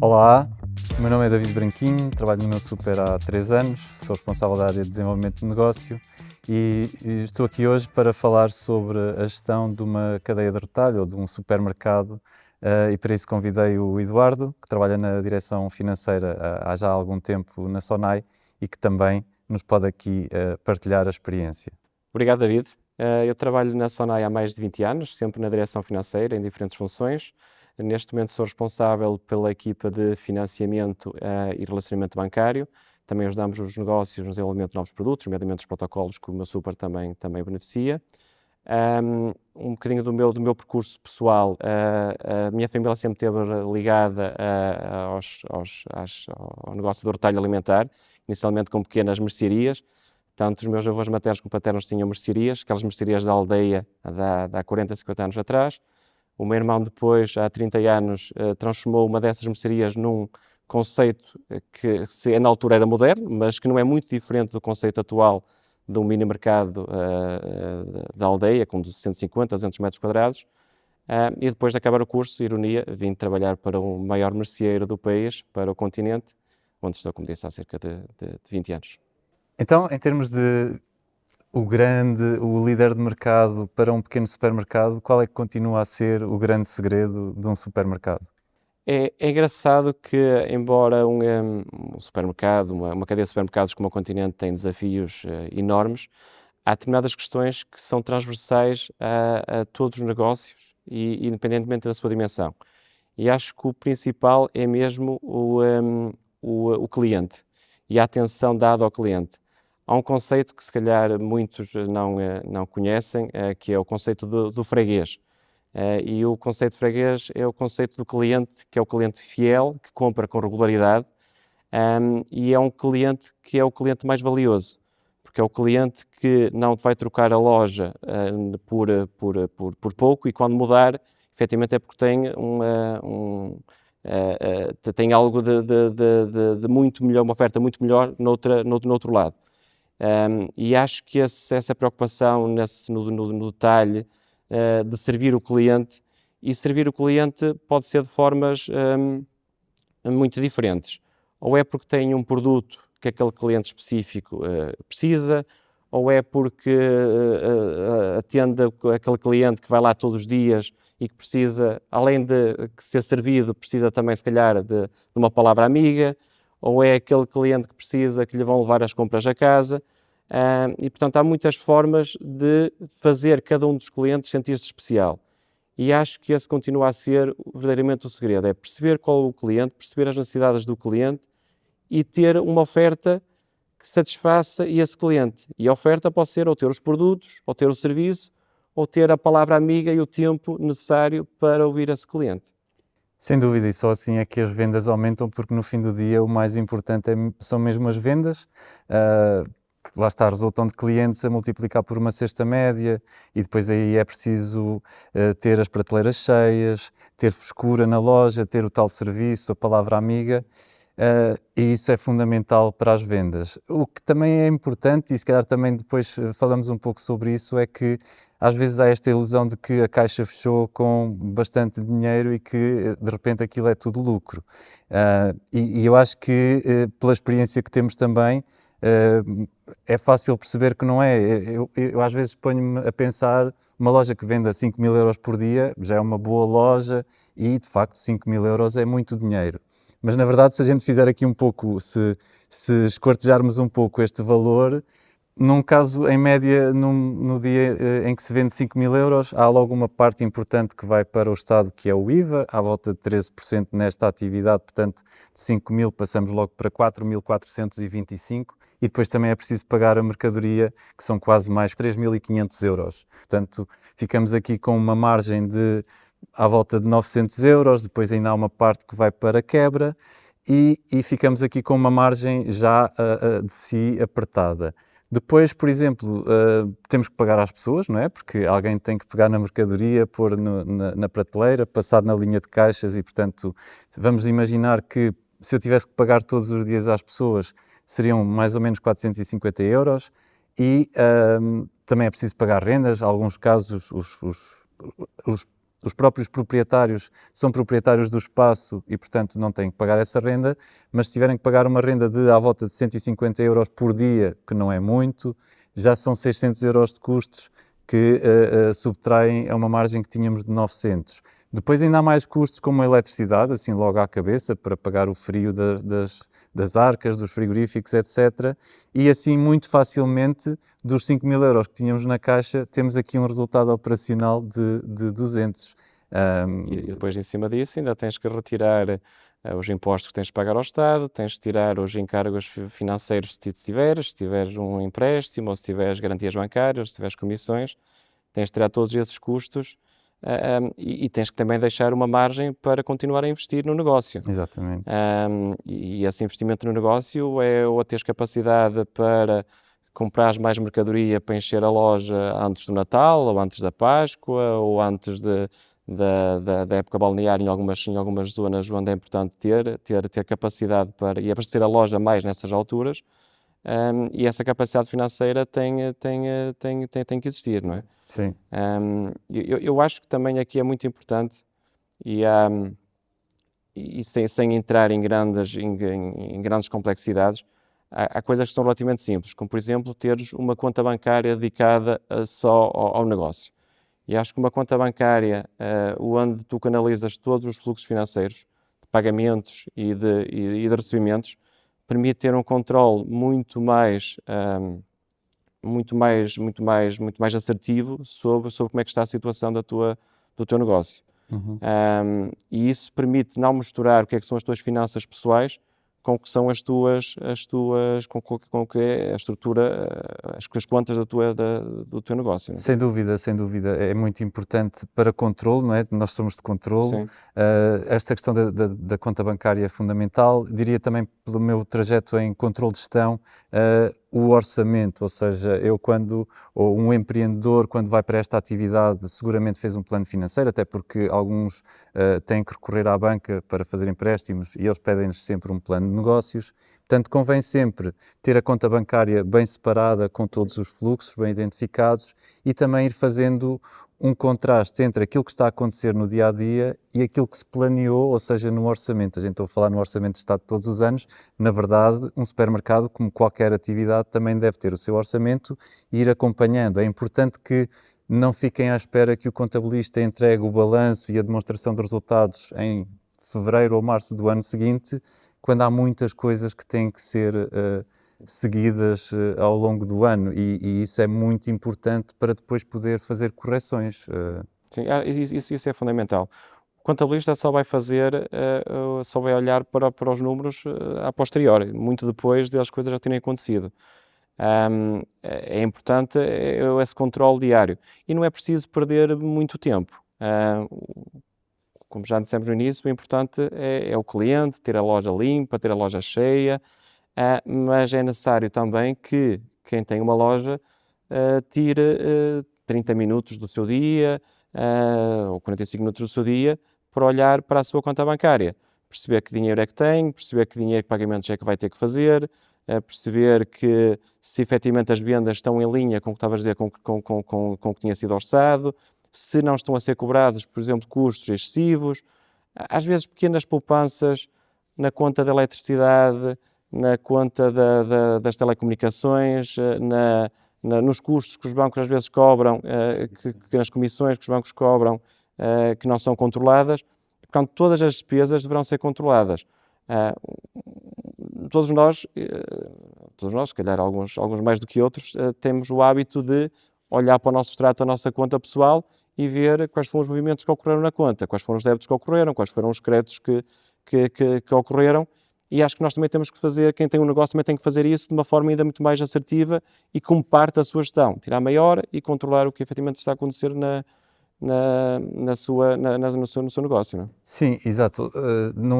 Olá, o meu nome é David Branquinho, trabalho no meu super há 3 anos, sou responsável da área de desenvolvimento de negócio e estou aqui hoje para falar sobre a gestão de uma cadeia de retalho ou de um supermercado e para isso convidei o Eduardo, que trabalha na direção financeira há já algum tempo na Sonai e que também nos pode aqui partilhar a experiência. Obrigado, David. Eu trabalho na Sonai há mais de 20 anos, sempre na direção financeira, em diferentes funções. Neste momento sou responsável pela equipa de financiamento e relacionamento bancário. Também ajudamos os negócios no desenvolvimento de novos produtos, nomeadamente os protocolos que o meu super também beneficia. Um bocadinho do meu percurso pessoal, a minha família sempre esteve ligada ao negócio do retalho alimentar, inicialmente com pequenas mercearias. Tanto os meus avós maternos como paternos tinham mercearias, aquelas mercearias da aldeia de há 40, 50 anos atrás. O meu irmão depois, há 30 anos, transformou uma dessas mercearias num conceito que na altura era moderno, mas que não é muito diferente do conceito atual de um mini mercado da aldeia, com 150 a 200 metros quadrados. E depois de acabar o curso, ironia, vim trabalhar para o maior merceeiro do país, para o continente, onde estou, como disse, há cerca de 20 anos. Então, em termos de o líder de mercado para um pequeno supermercado, qual é que continua a ser o grande segredo de um supermercado? É engraçado que, embora um supermercado, uma cadeia de supermercados como o Continente tem desafios enormes, há determinadas questões que são transversais a todos os negócios, e independentemente da sua dimensão. E acho que o principal é mesmo o cliente e a atenção dada ao cliente. Há um conceito que se calhar muitos não conhecem, que é o conceito do freguês. E o conceito de freguês é o conceito do cliente, que é o cliente fiel, que compra com regularidade, e é um cliente que é o cliente mais valioso, porque é o cliente que não vai trocar a loja por pouco, e quando mudar, efetivamente é porque tem algo de muito melhor, uma oferta muito melhor no outro lado. E acho que essa preocupação no detalhe de servir o cliente, e servir o cliente pode ser de formas muito diferentes. Ou é porque tem um produto que aquele cliente específico precisa, ou é porque atende aquele cliente que vai lá todos os dias e que precisa, além de ser servido, precisa também, se calhar, de uma palavra amiga, ou é aquele cliente que precisa que lhe vão levar as compras a casa. E, portanto, há muitas formas de fazer cada um dos clientes sentir-se especial. E acho que esse continua a ser verdadeiramente o segredo, é perceber qual é o cliente, perceber as necessidades do cliente e ter uma oferta que satisfaça esse cliente. E a oferta pode ser ou ter os produtos, ou ter o serviço, ou ter a palavra amiga e o tempo necessário para ouvir esse cliente. Sem dúvida, e só assim é que as vendas aumentam, porque no fim do dia o mais importante são mesmo as vendas, que lá está, resultam de clientes a multiplicar por uma cesta média, e depois aí é preciso ter as prateleiras cheias, ter frescura na loja, ter o tal serviço, a palavra amiga, e isso é fundamental para as vendas. O que também é importante, e se calhar também depois falamos um pouco sobre isso, é que às vezes há esta ilusão de que a caixa fechou com bastante dinheiro e que de repente aquilo é tudo lucro. E eu acho que pela experiência que temos também, é fácil perceber que não é. Eu às vezes ponho-me a pensar, uma loja que venda 5.000 euros por dia já é uma boa loja e de facto 5.000 euros é muito dinheiro. Mas na verdade, se a gente fizer aqui um pouco, se esquartejarmos um pouco este valor, num caso, em média, no dia em que se vende 5.000 euros, há logo uma parte importante que vai para o Estado, que é o IVA, à volta de 13% nesta atividade, portanto, de 5.000 passamos logo para 4.425, e depois também é preciso pagar a mercadoria, que são quase mais 3.500 euros. Portanto, ficamos aqui com uma margem de à volta de 900 euros, depois ainda há uma parte que vai para quebra, e ficamos aqui com uma margem já de si apertada. Depois, por exemplo, temos que pagar às pessoas, não é? Porque alguém tem que pegar na mercadoria, pôr na prateleira, passar na linha de caixas e, portanto, vamos imaginar que se eu tivesse que pagar todos os dias às pessoas, seriam mais ou menos 450 euros e também é preciso pagar rendas. Em alguns casos, os os próprios proprietários são proprietários do espaço e, portanto, não têm que pagar essa renda, mas se tiverem que pagar uma renda de à volta de 150 euros por dia, que não é muito, já são 600 euros de custos que subtraem a uma margem que tínhamos de 900. Depois ainda há mais custos como a eletricidade, assim logo à cabeça, para pagar o frio das arcas, dos frigoríficos, etc. E assim muito facilmente, dos 5.000 euros que tínhamos na caixa, temos aqui um resultado operacional de 200. E depois em cima disso ainda tens que retirar os impostos que tens de pagar ao Estado, tens de tirar os encargos financeiros se tiveres um empréstimo, ou se tiveres garantias bancárias, se tiveres comissões, tens de tirar todos esses custos. E tens que também deixar uma margem para continuar a investir no negócio. Exatamente. E esse investimento no negócio é ou teres capacidade para comprar mais mercadoria para encher a loja antes do Natal, ou antes da Páscoa, ou antes da época balnear em algumas zonas onde é importante ter capacidade para e abastecer a loja mais nessas alturas. E essa capacidade financeira tem que existir, não é? Sim. Eu acho que também aqui é muito importante e sem entrar em grandes complexidades, há coisas que são relativamente simples, como por exemplo teres uma conta bancária dedicada só ao negócio. E acho que uma conta bancária onde tu canalizas todos os fluxos financeiros, de pagamentos e de recebimentos, permite ter um controle muito mais assertivo sobre como é que está a situação do teu negócio. Uhum. E isso permite não misturar o que é que são as tuas finanças pessoais com o que são com que é a estrutura, as contas do teu negócio. Não é? Sem dúvida, sem dúvida. É muito importante para controle, não é? Nós somos de controle. Sim. Esta questão da conta bancária é fundamental. Diria também, pelo meu trajeto em controle de gestão, o orçamento, ou seja, ou um empreendedor, quando vai para esta atividade, seguramente fez um plano financeiro, até porque alguns têm que recorrer à banca para fazer empréstimos e eles pedem-nos sempre um plano de negócios. Portanto, convém sempre ter a conta bancária bem separada, com todos os fluxos bem identificados e também ir fazendo um contraste entre aquilo que está a acontecer no dia-a-dia e aquilo que se planeou, ou seja, no orçamento. A gente está a falar no orçamento de Estado todos os anos. Na verdade, um supermercado, como qualquer atividade, também deve ter o seu orçamento e ir acompanhando. É importante que não fiquem à espera que o contabilista entregue o balanço e a demonstração de resultados em fevereiro ou março do ano seguinte, quando há muitas coisas que têm que ser seguidas ao longo do ano e isso é muito importante para depois poder fazer correções. Sim, isso é fundamental. O contabilista só vai olhar para os números a posteriori, muito depois das coisas já terem acontecido. É importante esse controle diário e não é preciso perder muito tempo. Como já dissemos no início, o importante é o cliente, ter a loja limpa, ter a loja cheia, mas é necessário também que quem tem uma loja tire 30 minutos do seu dia ou 45 minutos do seu dia para olhar para a sua conta bancária, perceber que dinheiro é que tem, perceber que dinheiro, que pagamentos é que vai ter que fazer, perceber que se efetivamente as vendas estão em linha com o que estavas a dizer, com o que tinha sido orçado, se não estão a ser cobrados, por exemplo, custos excessivos, às vezes pequenas poupanças na conta da eletricidade, na conta das telecomunicações, nos custos que os bancos às vezes cobram, nas comissões que os bancos cobram, que não são controladas. Portanto, todas as despesas deverão ser controladas. Todos nós, se calhar alguns mais do que outros, temos o hábito de olhar para o nosso extrato, a nossa conta pessoal e ver quais foram os movimentos que ocorreram na conta, quais foram os débitos que ocorreram, quais foram os créditos que ocorreram. E acho que nós também temos que fazer, quem tem um negócio também tem que fazer isso de uma forma ainda muito mais assertiva e como parte da sua gestão. Tirar maior e controlar o que efetivamente está a acontecer no seu negócio. Não é? Sim, exato.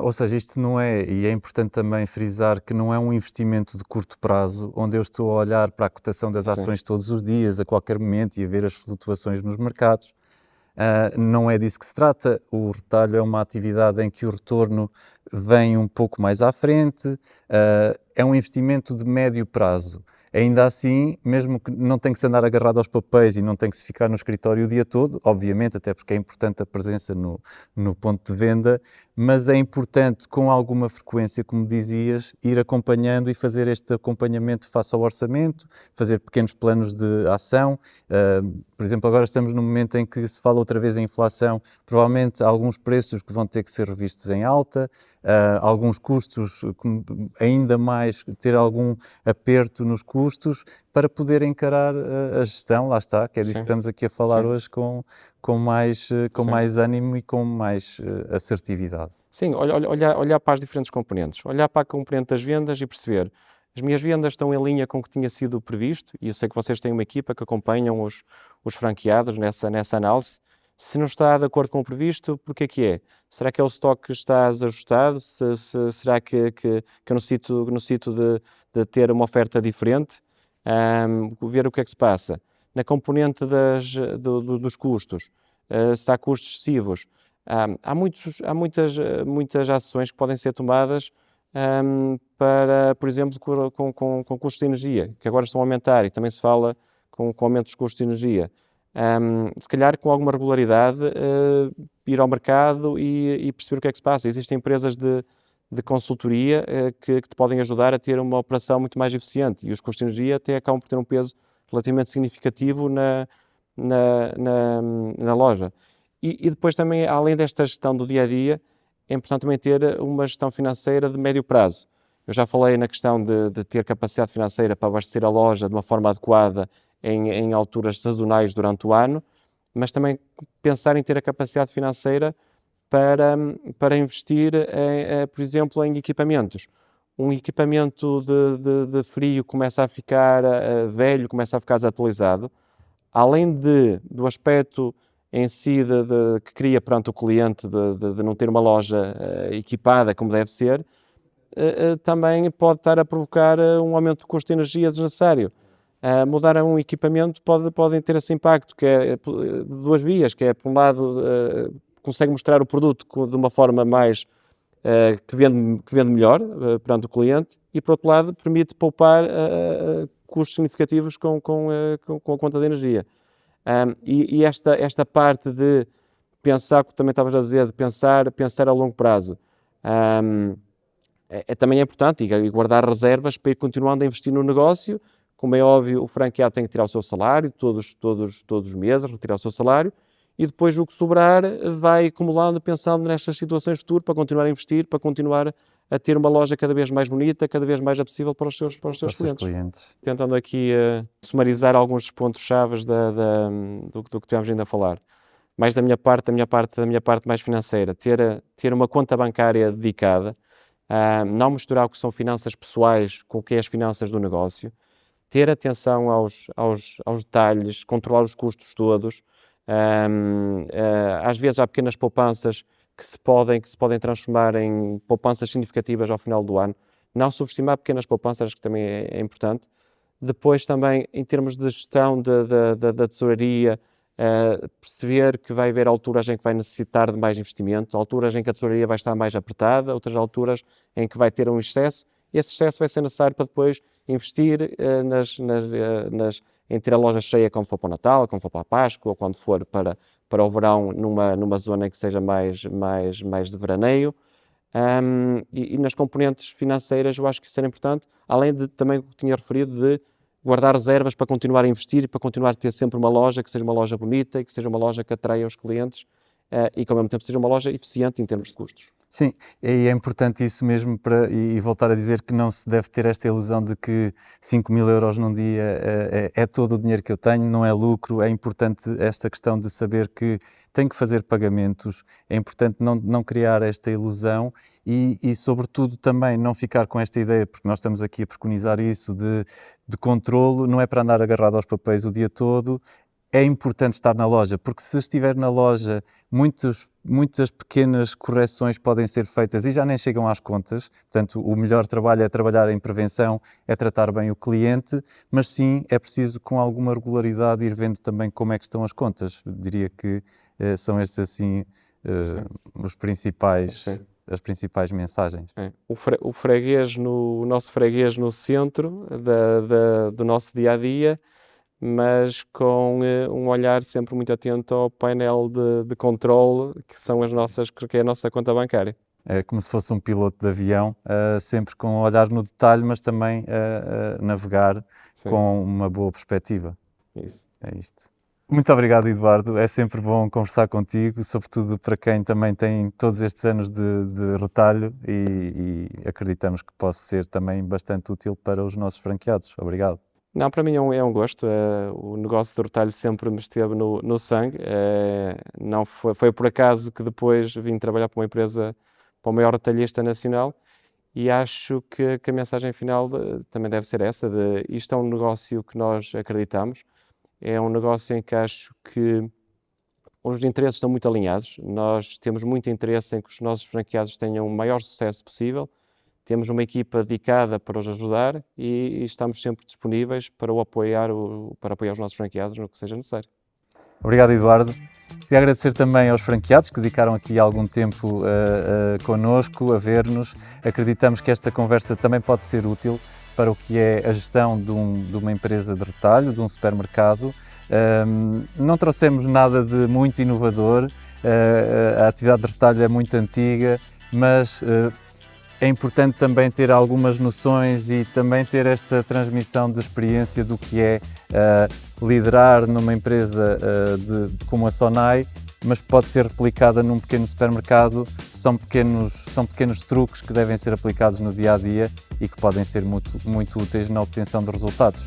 Ou seja, isto não é, e é importante também frisar que não é um investimento de curto prazo, onde eu estou a olhar para a cotação das ações todos os dias, a qualquer momento, e a ver as flutuações nos mercados. Não é disso que se trata. O retalho é uma atividade em que o retorno vem um pouco mais à frente, é um investimento de médio prazo. ainda assim, mesmo que não tem que se andar agarrado aos papéis e não tem que se ficar no escritório o dia todo, obviamente, até porque é importante a presença no ponto de venda, mas é importante com alguma frequência, como dizias, ir acompanhando e fazer este acompanhamento face ao orçamento, fazer pequenos planos de ação. Por exemplo, agora estamos num momento em que se fala outra vez em inflação, provavelmente há alguns preços que vão ter que ser revistos em alta, alguns custos, ainda mais ter algum aperto nos custos para poder encarar a gestão, lá está, que é disso que estamos aqui a falar hoje com mais ânimo e com mais assertividade. Sim, olhar para as diferentes componentes, olhar para a componente das vendas e perceber as minhas vendas estão em linha com o que tinha sido previsto, e eu sei que vocês têm uma equipa que acompanham os franqueados nessa análise. Se não está de acordo com o previsto, porquê que é? Será que é o estoque que está desajustado? Será que eu necessito de ter uma oferta diferente? Ver o que é que se passa. Na componente dos custos, se há custos excessivos, há muitas ações que podem ser tomadas para, por exemplo, com custos de energia, que agora estão a aumentar e também se fala com o aumento dos custos de energia. Se calhar com alguma regularidade ir ao mercado e perceber o que é que se passa. Existem empresas de consultoria que te podem ajudar a ter uma operação muito mais eficiente, e os custos de energia até acabam por ter um peso relativamente significativo na loja. E depois também, além desta gestão do dia-a-dia, é importante também ter uma gestão financeira de médio prazo. Eu já falei na questão de ter capacidade financeira para abastecer a loja de uma forma adequada em alturas sazonais durante o ano, mas também pensar em ter a capacidade financeira para investir, por exemplo, em equipamentos. Um equipamento de frio começa a ficar velho, começa a ficar desatualizado, além do aspecto em si que cria perante o cliente de não ter uma loja equipada como deve ser, também pode estar a provocar um aumento do custo de energia desnecessário. Mudar um equipamento pode ter esse impacto, que é de duas vias, que é, por um lado, consegue mostrar o produto de uma forma mais que vende melhor perante o cliente, e, por outro lado, permite poupar custos significativos com a conta de energia. E esta parte de pensar, como também estavas a dizer, de pensar a longo prazo, também é importante, e guardar reservas para ir continuando a investir no negócio. Como é óbvio, o franqueado tem que tirar o seu salário todos os meses, retirar o seu salário, e depois o que sobrar vai acumulando, pensando nestas situações futuras, para continuar a investir, para continuar a ter uma loja cada vez mais bonita, cada vez mais acessível para os seus clientes. Tentando aqui sumarizar alguns dos pontos-chave do que tivemos ainda a falar. Mais da minha parte mais financeira, ter uma conta bancária dedicada, não misturar o que são finanças pessoais com o que é as finanças do negócio, ter atenção aos detalhes, controlar os custos todos. Às vezes há pequenas poupanças que se podem transformar em poupanças significativas ao final do ano. Não subestimar pequenas poupanças, que também é importante. Depois também, em termos de gestão da tesouraria, perceber que vai haver alturas em que vai necessitar de mais investimento, alturas em que a tesouraria vai estar mais apertada, outras alturas em que vai ter um excesso. Esse excesso vai ser necessário para depois investir em ter a loja cheia quando for para o Natal, quando for para a Páscoa, ou quando for para o verão, numa zona em que seja mais de veraneio. E nas componentes financeiras eu acho que isso era importante, além de também o que tinha referido de guardar reservas para continuar a investir e para continuar a ter sempre uma loja que seja uma loja bonita e que seja uma loja que atraia os clientes e que ao mesmo tempo seja uma loja eficiente em termos de custos. Sim, e é importante isso mesmo e voltar a dizer que não se deve ter esta ilusão de que 5.000 euros num dia é todo o dinheiro que eu tenho, não é lucro. É importante esta questão de saber que tenho que fazer pagamentos, é importante não criar esta ilusão e sobretudo também não ficar com esta ideia, porque nós estamos aqui a preconizar isso de controlo, não é para andar agarrado aos papéis o dia todo. É importante estar na loja, porque se estiver na loja, muitas pequenas correções podem ser feitas e já nem chegam às contas. Portanto, o melhor trabalho é trabalhar em prevenção, é tratar bem o cliente, mas sim, é preciso com alguma regularidade ir vendo também como é que estão as contas. Eu diria que são estes assim os principais as principais mensagens. O nosso freguês no centro do nosso dia a dia, mas com um olhar sempre muito atento ao painel de controle, que é a nossa conta bancária. É como se fosse um piloto de avião, sempre com um olhar no detalhe, mas também navegar Sim. com uma boa perspectiva. Isso. É isto. Muito obrigado, Eduardo. É sempre bom conversar contigo, sobretudo para quem também tem todos estes anos de retalho e acreditamos que possa ser também bastante útil para os nossos franqueados. Obrigado. Não, para mim é um gosto. O negócio do retalho sempre me esteve no sangue. Não foi por acaso que depois vim trabalhar para uma empresa, para o maior retalhista nacional, e acho que a mensagem final também deve ser essa, de isto é um negócio que nós acreditamos, é um negócio em que acho que os interesses estão muito alinhados, nós temos muito interesse em que os nossos franqueados tenham o maior sucesso possível, temos uma equipa dedicada para os ajudar e estamos sempre disponíveis para apoiar os nossos franqueados no que seja necessário. Obrigado, Eduardo. Queria agradecer também aos franqueados que dedicaram aqui algum tempo connosco, a ver-nos. Acreditamos que esta conversa também pode ser útil para o que é a gestão de uma empresa de retalho, de um supermercado. Não trouxemos nada de muito inovador, a atividade de retalho é muito antiga, mas é importante também ter algumas noções e também ter esta transmissão de experiência do que é liderar numa empresa como a Sonai, mas pode ser replicada num pequeno supermercado. São pequenos truques que devem ser aplicados no dia a dia e que podem ser muito úteis na obtenção de resultados.